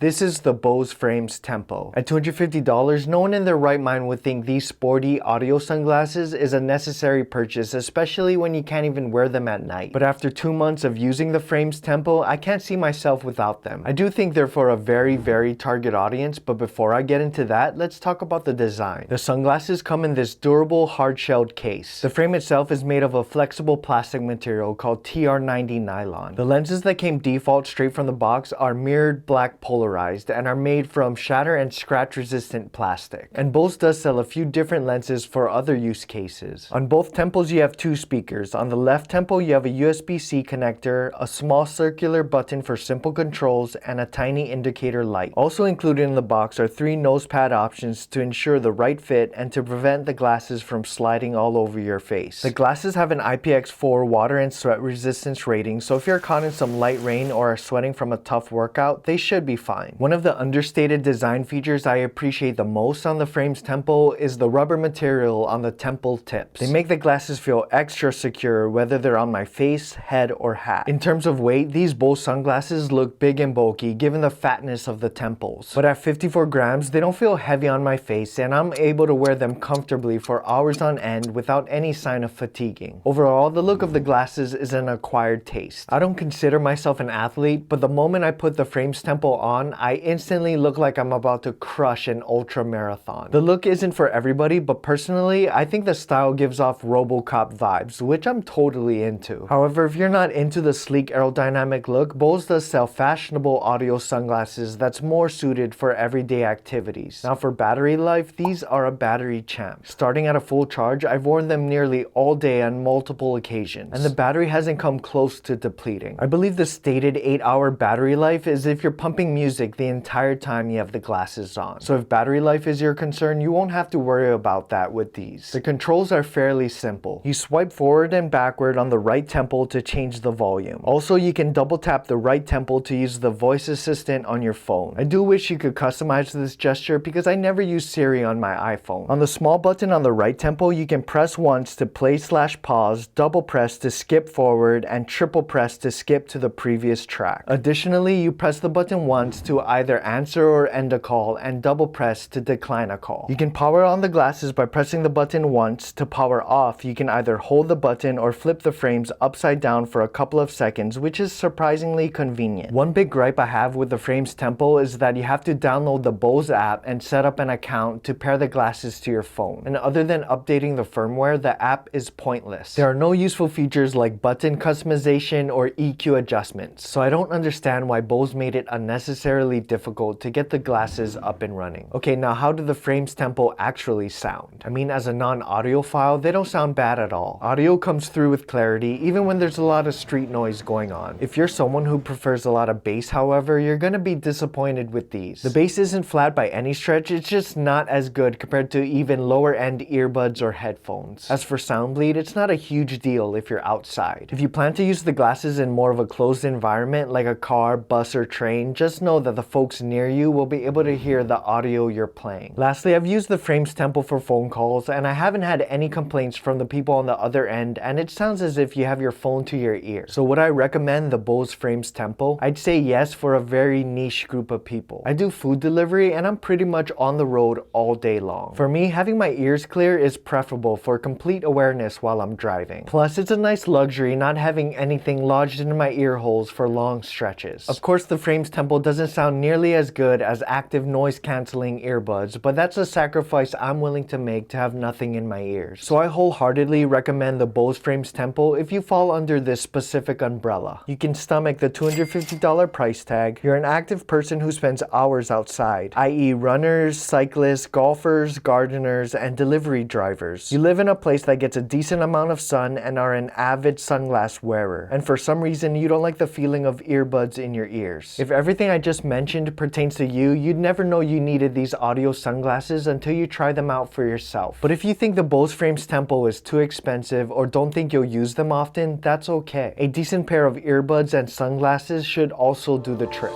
This is the Bose Frames Tempo. At $250, no one in their right mind would think these sporty audio sunglasses is a necessary purchase, especially when you can't even wear them at night. But after 2 months of using the Frames Tempo, I can't see myself without them. I do think they're for a very target audience, but before I get into that, let's talk about the design. The sunglasses come in this durable, hard-shelled case. The frame itself is made of a flexible plastic material called TR90 nylon. The lenses that came default straight from the box are mirrored black polarized and are made from shatter and scratch resistant plastic. And Bose does sell a few different lenses for other use cases. On both tempos you have 2 speakers. On the left tempo you have a USB-C connector, a small circular button for simple controls, and a tiny indicator light. Also included in the box are 3 nose pad options to ensure the right fit and to prevent the glasses from sliding all over your face. The glasses have an IPX4 water and sweat resistance rating, so if you're caught in some light rain or are sweating from a tough workout, they should be fine. One of the understated design features I appreciate the most on the Frames Tempo is the rubber material on the temple tips. They make the glasses feel extra secure whether they're on my face, head, or hat. In terms of weight, these Bose sunglasses look big and bulky given the fatness of the temples. But at 54 grams, they don't feel heavy on my face and I'm able to wear them comfortably for hours on end without any sign of fatiguing. Overall, the look of the glasses is an acquired taste. I don't consider myself an athlete, but the moment I put the Frames Tempo on, I instantly look like I'm about to crush an ultra marathon. The look isn't for everybody, but personally, I think the style gives off RoboCop vibes, which I'm totally into. However, if you're not into the sleek aerodynamic look, Bose does sell fashionable audio sunglasses that's more suited for everyday activities. Now for battery life, these are a battery champ. Starting at a full charge, I've worn them nearly all day on multiple occasions, and the battery hasn't come close to depleting. I believe the stated 8-hour battery life is if you're pumping music the entire time you have the glasses on. So if battery life is your concern, you won't have to worry about that with these. The controls are fairly simple. You swipe forward and backward on the right temple to change the volume. Also, you can double tap the right temple to use the voice assistant on your phone. I do wish you could customize this gesture because I never use Siri on my iPhone. On the small button on the right temple, you can press once to play/pause, double press to skip forward, and triple press to skip to the previous track. Additionally, you press the button once to either answer or end a call and double press to decline a call. You can power on the glasses by pressing the button once. To power off, you can either hold the button or flip the frames upside down for a couple of seconds, which is surprisingly convenient. One big gripe I have with the Frames Tempo is that you have to download the Bose app and set up an account to pair the glasses to your phone. And other than updating the firmware, the app is pointless. There are no useful features like button customization or EQ adjustments, so I don't understand why Bose made it unnecessarily difficult to get the glasses up and running. Okay, now how do the Frames Tempo actually sound? I mean, as a non-audiophile, they don't sound bad at all. Audio comes through with clarity even when there's a lot of street noise going on. If you're someone who prefers a lot of bass, however, you're gonna be disappointed with these. The bass isn't flat by any stretch, it's just not as good compared to even lower end earbuds or headphones. As for sound bleed, it's not a huge deal if you're outside. If you plan to use the glasses in more of a closed environment like a car, bus, or train, just know that the folks near you will be able to hear the audio you're playing. Lastly, I've used the Frames Tempo for phone calls and I haven't had any complaints from the people on the other end, and it sounds as if you have your phone to your ear. So would I recommend the Bose Frames Tempo? I'd say yes for a very niche group of people. I do food delivery and I'm pretty much on the road all day long. For me, having my ears clear is preferable for complete awareness while I'm driving. Plus, it's a nice luxury not having anything lodged in my ear holes for long stretches. Of course, the Frames Tempo doesn't sound nearly as good as active noise cancelling earbuds, but that's a sacrifice I'm willing to make to have nothing in my ears. So I wholeheartedly recommend the Bose Frames Tempo if you fall under this specific umbrella. You can stomach the $250 price tag, you're an active person who spends hours outside, i.e. runners, cyclists, golfers, gardeners, and delivery drivers. You live in a place that gets a decent amount of sun and are an avid sunglass wearer, and for some reason you don't like the feeling of earbuds in your ears. If everything I just mentioned pertains to you, you'd never know you needed these audio sunglasses until you try them out for yourself. But if you think the Bose Frames Tempo is too expensive or don't think you'll use them often, that's okay. A decent pair of earbuds and sunglasses should also do the trick.